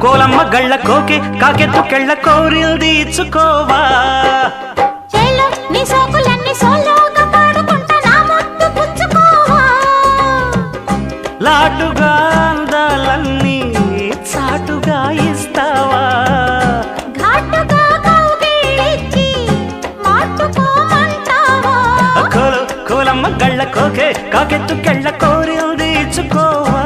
కోలమ్మ గళ్ళ కోకే కాకెత్తు కెళ్ళ కోరిల్ది ఇచ్చుకోవా నీ సోకులన్నీ సోలోగా పాడుకుంటా నా ముద్దు పుచ్చుకోవా లాటుగా అందాలన్నీ చాటుగా ఇస్తావా ఘాటుగా కౌగిలించి మాటుకోమంటావా కోలమ్మ గళ్ళ కోకే కాకెత్తు కెళ్ళ కోరిల్ది ఇచ్చుకోవా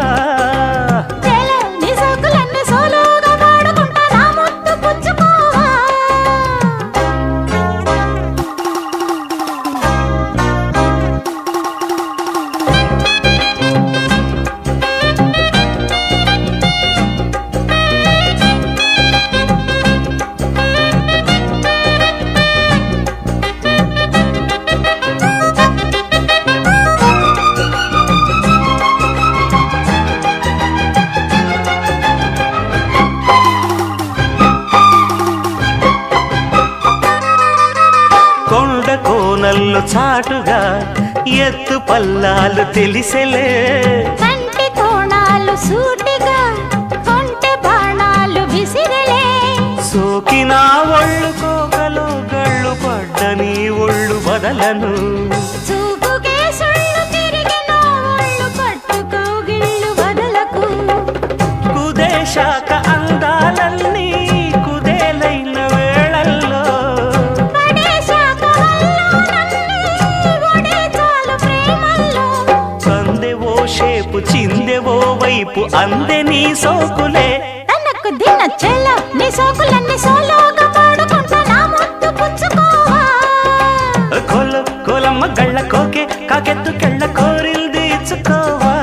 కోనల్లో చాటుగా ఎత్తు పల్లాలు తెలిసెలే కంటి కోణాలు సూటిగా కొంటె బాణాలు విసిరలే సోకినా ఒళ్ళు కోకలో గళ్ళు పడ్డ నీ ఒళ్ళు బదలను చూపుకే సుళ్ళు తిరిగిన ఒళ్ళు పట్టుకోగిళ్ళు వదలకు కుదేశాక అందాలన్నీ కుదేలైన వేళల్లో సందెవో షేపు చిందెవో వైపు అందే నీ సోకులే తనకు దిన చెల్ల నీ సోకులన్నీ సోలోగా పాడుకుంటా నా ముద్దు పుచ్చుకోవా కోలమ్మ గళ్ళ కోకే కాకెత్తు కెళ్ళ కోరిల్ది ఇచ్చుకోవా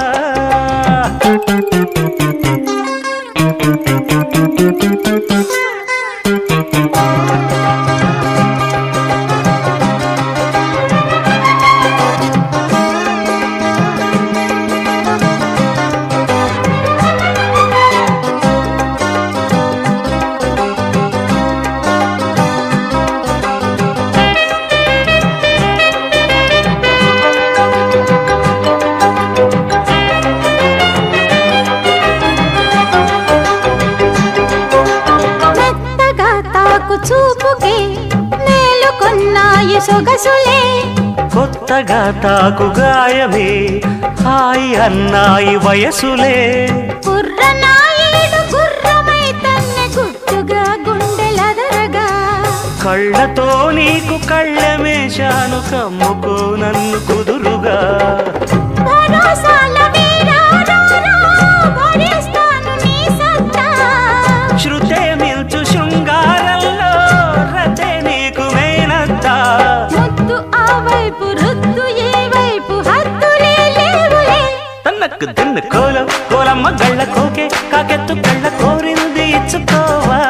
చూపుకే మేలుకొన్నాయి సొగసులే కొత్తగా తాకు గాయమే హాయి అన్నాయి వయసులే కుర్రనాయుడు గుర్రమై తన్నే గుట్టుగా గుండెలదరగా కళ్ళతో నీకు కళ్ళమేశాను కమ్ముకో నన్ను కుదురుగా శృతే మిల్చు శృంగారంలో రతే నీకు మేనత్తా ముద్దు ఆ వైపు రుద్దు ఏ వైపు హద్దులే లేవులే తన్నకు దిన్ను కోలమ్మ గళ్ళ కోకే కాకెత్తు కళ్ళ కోరింది ఇచ్చుకోవా